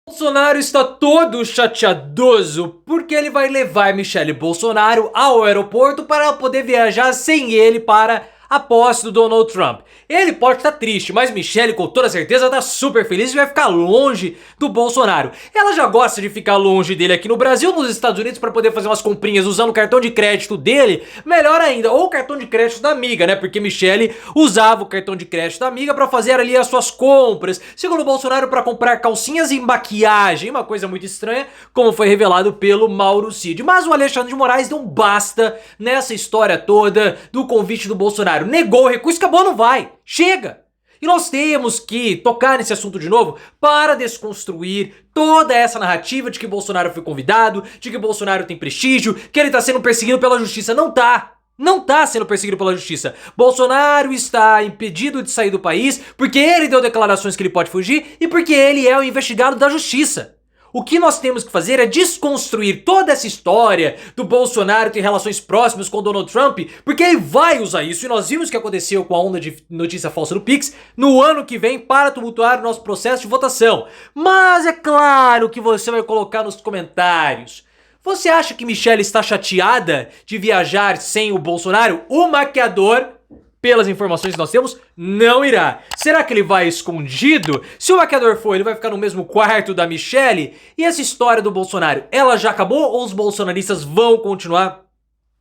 Bolsonaro está todo chateadoso porque ele vai levar Michele Bolsonaro ao aeroporto para poder viajar sem ele para a posse do Donald Trump. Ele pode estar triste, mas Michele com toda certeza está super feliz e vai ficar longe do Bolsonaro. Ela já gosta de ficar longe dele aqui no Brasil, nos Estados Unidos, para poder fazer umas comprinhas usando o cartão de crédito dele, melhor ainda, ou o cartão de crédito da amiga, né? Porque Michele usava o cartão de crédito da amiga para fazer ali as suas compras, segundo o Bolsonaro, para comprar calcinhas e maquiagem, uma coisa muito estranha, como foi revelado pelo Mauro Cid. Mas o Alexandre de Moraes deu um basta nessa história toda do convite do Bolsonaro. Negou o recurso, acabou, não vai. Chega! E nós temos que tocar nesse assunto de novo para desconstruir toda essa narrativa de que Bolsonaro foi convidado, de que Bolsonaro tem prestígio, que ele tá sendo perseguido pela justiça. Não tá! Não tá sendo perseguido pela justiça. Bolsonaro está impedido de sair do país porque ele deu declarações que ele pode fugir e porque ele é o investigado da justiça. O que nós temos que fazer é desconstruir toda essa história do Bolsonaro ter relações próximas com o Donald Trump, porque ele vai usar isso, e nós vimos o que aconteceu com a onda de notícia falsa do Pix no ano que vem para tumultuar o nosso processo de votação. Mas é claro que você vai colocar nos comentários: você acha que Michele está chateada de viajar sem o Bolsonaro? O maquiador, pelas informações que nós temos, não irá. Será que ele vai escondido? Se o maquiador for, ele vai ficar no mesmo quarto da Michele? E essa história do Bolsonaro, ela já acabou ou os bolsonaristas vão continuar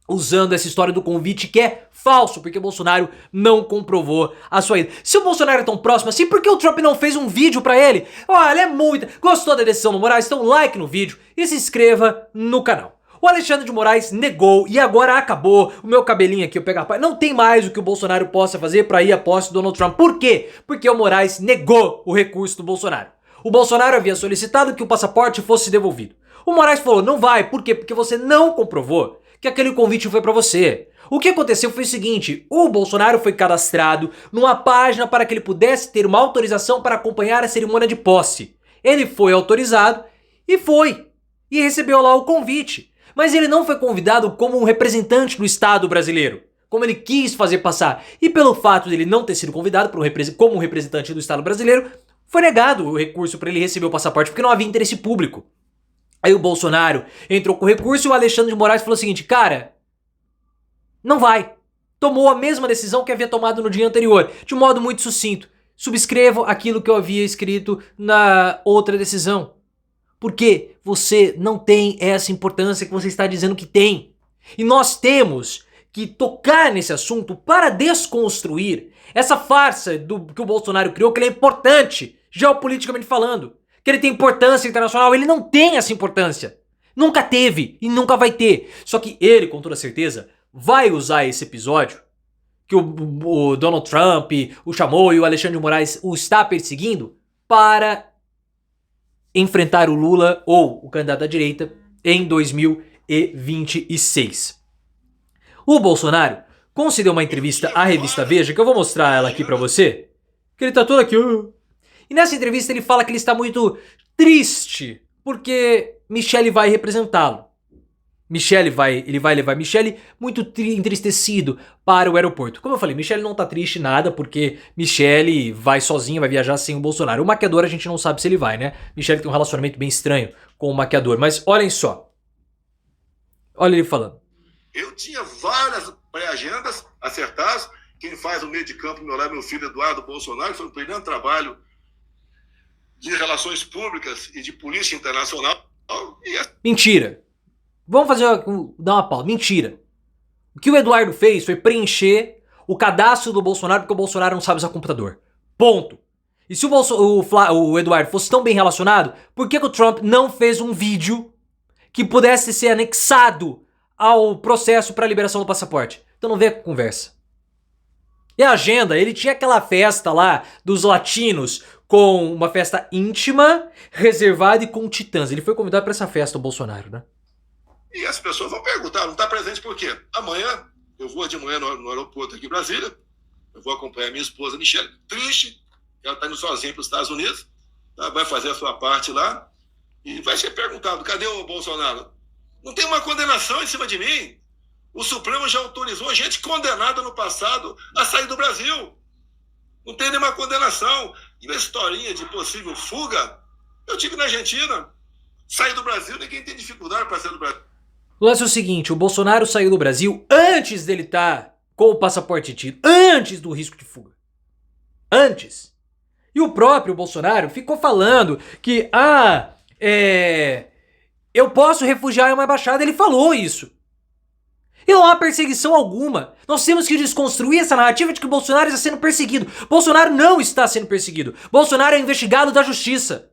usando essa história do convite que é falso, porque Bolsonaro não comprovou a sua ida? Se o Bolsonaro é tão próximo assim, por que o Trump não fez um vídeo pra ele? Olha, é muito... Gostou da decisão do Moraes? Então like no vídeo e se inscreva no canal. O Alexandre de Moraes negou e agora acabou. O meu cabelinho aqui, eu pego a paz. Não tem mais o que o Bolsonaro possa fazer pra ir à posse do Donald Trump. Por quê? Porque o Moraes negou o recurso do Bolsonaro. O Bolsonaro havia solicitado que o passaporte fosse devolvido. O Moraes falou, não vai. Por quê? Porque você não comprovou que aquele convite foi pra você. O que aconteceu foi o seguinte: o Bolsonaro foi cadastrado numa página para que ele pudesse ter uma autorização para acompanhar a cerimônia de posse. Ele foi autorizado e foi. E recebeu lá o convite. Mas ele não foi convidado como um representante do Estado brasileiro, como ele quis fazer passar. E pelo fato de ele não ter sido convidado como um representante do Estado brasileiro, foi negado o recurso para ele receber o passaporte, porque não havia interesse público. Aí o Bolsonaro entrou com o recurso e o Alexandre de Moraes falou o seguinte: cara, não vai. Tomou a mesma decisão que havia tomado no dia anterior, de modo muito sucinto. Subscrevo aquilo que eu havia escrito na outra decisão. Porque você não tem essa importância que você está dizendo que tem. E nós temos que tocar nesse assunto para desconstruir essa farsa que o Bolsonaro criou, que ele é importante, geopoliticamente falando. Que ele tem importância internacional. Ele não tem essa importância. Nunca teve e nunca vai ter. Só que ele, com toda certeza, vai usar esse episódio que o Donald Trump o chamou e o Alexandre de Moraes o está perseguindo para enfrentar o Lula ou o candidato à direita em 2026. O Bolsonaro concedeu uma entrevista à revista Veja, que eu vou mostrar ela aqui pra você, que ele tá todo aqui. E nessa entrevista ele fala que ele está muito triste porque Michele vai representá-lo. Ele vai levar Michele muito entristecido para o aeroporto. Como eu falei, Michele não tá triste nada, porque Michele vai sozinha, vai viajar sem o Bolsonaro. O maquiador a gente não sabe se ele vai, né? Michele tem um relacionamento bem estranho com o maquiador. Mas olhem só. Olha ele falando. Eu tinha várias pré-agendas acertadas. Quem faz o meio de campo meu lado, meu filho Eduardo Bolsonaro, que foi um brilhante trabalho de relações públicas e de polícia internacional. Mentira. Vamos dar uma pausa. Mentira. O que o Eduardo fez foi preencher o cadastro do Bolsonaro porque o Bolsonaro não sabe usar computador. Ponto. E se o Eduardo fosse tão bem relacionado, por que o Trump não fez um vídeo que pudesse ser anexado ao processo para a liberação do passaporte? Então não vê com conversa. E a agenda, ele tinha aquela festa lá dos latinos com uma festa íntima, reservada e com titãs. Ele foi convidado para essa festa, o Bolsonaro, né? E as pessoas vão perguntar, não está presente por quê? Amanhã, eu vou de manhã no aeroporto aqui em Brasília, eu vou acompanhar minha esposa Michele, triste, ela está indo sozinha para os Estados Unidos, tá? Vai fazer a sua parte lá, e vai ser perguntado, cadê o Bolsonaro? Não tem uma condenação em cima de mim. O Supremo já autorizou gente condenada no passado a sair do Brasil. Não tem nenhuma condenação. E a historinha de possível fuga Eu tive na Argentina, saí do Brasil, ninguém tem dificuldade para sair do Brasil. O lance é o seguinte, o Bolsonaro saiu do Brasil antes dele estar com o passaporte tido, antes do risco de fuga. Antes. E o próprio Bolsonaro ficou falando que, eu posso refugiar em uma embaixada, ele falou isso. E não há perseguição alguma. Nós temos que desconstruir essa narrativa de que o Bolsonaro está sendo perseguido. Bolsonaro não está sendo perseguido. Bolsonaro é investigado da justiça.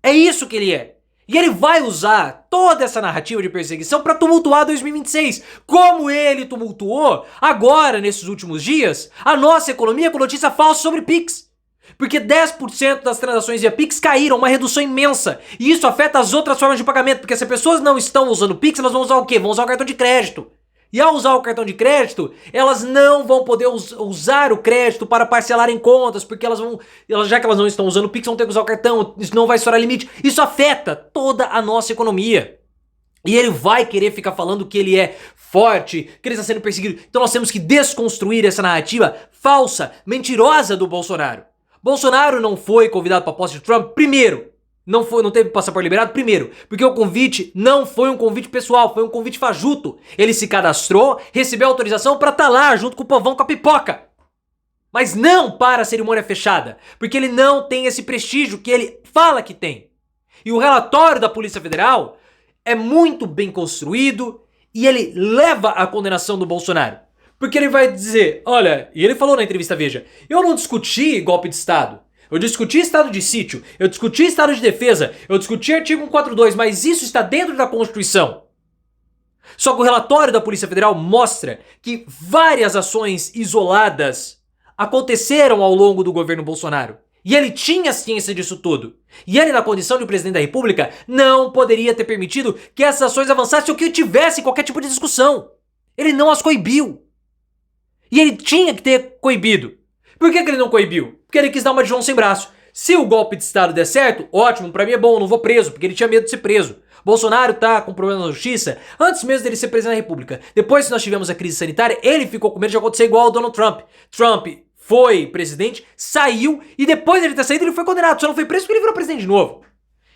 É isso que ele é. E ele vai usar toda essa narrativa de perseguição para tumultuar 2026. Como ele tumultuou agora, nesses últimos dias, a nossa economia com notícia falsa sobre Pix. Porque 10% das transações via Pix caíram, uma redução imensa. E isso afeta as outras formas de pagamento. Porque se as pessoas não estão usando Pix, elas vão usar o quê? Vão usar o cartão de crédito. E ao usar o cartão de crédito, elas não vão poder usar o crédito para parcelar em contas, porque já que elas não estão usando o Pix, vão ter que usar o cartão, isso não vai estourar limite. Isso afeta toda a nossa economia. E ele vai querer ficar falando que ele é forte, que ele está sendo perseguido. Então nós temos que desconstruir essa narrativa falsa, mentirosa do Bolsonaro. Bolsonaro não foi convidado para a posse de Trump, primeiro. Não teve passaporte liberado, primeiro, porque o convite não foi um convite pessoal, foi um convite fajuto. Ele se cadastrou, recebeu autorização pra estar lá junto com o povão com a pipoca. Mas não para a cerimônia fechada, porque ele não tem esse prestígio que ele fala que tem. E o relatório da Polícia Federal é muito bem construído e ele leva a condenação do Bolsonaro. Porque ele vai dizer, olha, e ele falou na entrevista Veja, eu não discuti golpe de Estado. Eu discuti estado de sítio, eu discuti estado de defesa, eu discuti artigo 142, mas isso está dentro da Constituição. Só que o relatório da Polícia Federal mostra que várias ações isoladas aconteceram ao longo do governo Bolsonaro. E ele tinha ciência disso tudo. E ele, na condição de presidente da República, não poderia ter permitido que essas ações avançassem ou que tivesse qualquer tipo de discussão. Ele não as coibiu. E ele tinha que ter coibido. Por que ele não coibiu? Porque ele quis dar uma de João sem braço. Se o golpe de Estado der certo, ótimo, pra mim é bom, não vou preso, porque ele tinha medo de ser preso. Bolsonaro tá com problema na justiça antes mesmo dele ser presidente da República. Depois que nós tivemos a crise sanitária, ele ficou com medo de acontecer igual ao Donald Trump. Trump foi presidente, saiu, e depois dele ter saído ele foi condenado. Só não foi preso porque ele virou presidente de novo.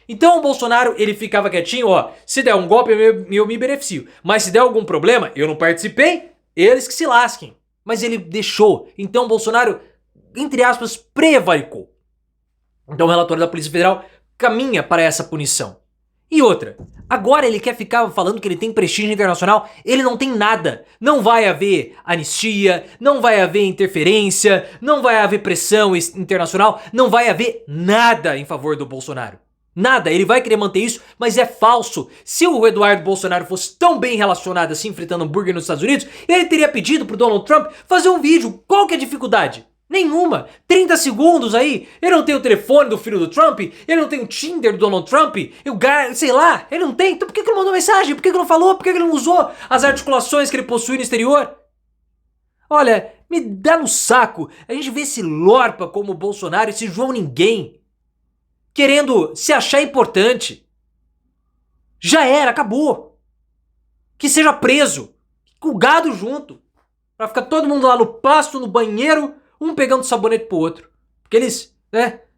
Então o Bolsonaro, ele ficava quietinho, ó, se der um golpe eu me beneficio. Mas se der algum problema, eu não participei, eles que se lasquem. Mas ele deixou. Então o Bolsonaro, entre aspas, prevaricou. Então o relatório da Polícia Federal caminha para essa punição. E outra, agora ele quer ficar falando que ele tem prestígio internacional, ele não tem nada. Não vai haver anistia, não vai haver interferência, não vai haver pressão internacional, não vai haver nada em favor do Bolsonaro. Nada, ele vai querer manter isso, mas é falso. Se o Eduardo Bolsonaro fosse tão bem relacionado assim, fritando hambúrguer nos Estados Unidos, ele teria pedido pro Donald Trump fazer um vídeo. Qual que é a dificuldade? Nenhuma. 30 segundos aí. Ele não tem o telefone do filho do Trump, ele não tem o Tinder do Donald Trump, sei lá, ele não tem. Então por que ele não mandou mensagem? Por que ele não falou? Por que ele não usou as articulações que ele possui no exterior? Olha, me dá no saco. A gente vê esse lorpa como o Bolsonaro, esse João Ninguém, querendo se achar importante. Já era, acabou. Que seja preso. Com o gado junto. Pra ficar todo mundo lá no pasto, no banheiro, um pegando sabonete pro outro. Porque eles,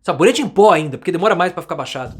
sabonete em pó ainda, porque demora mais pra ficar baixado.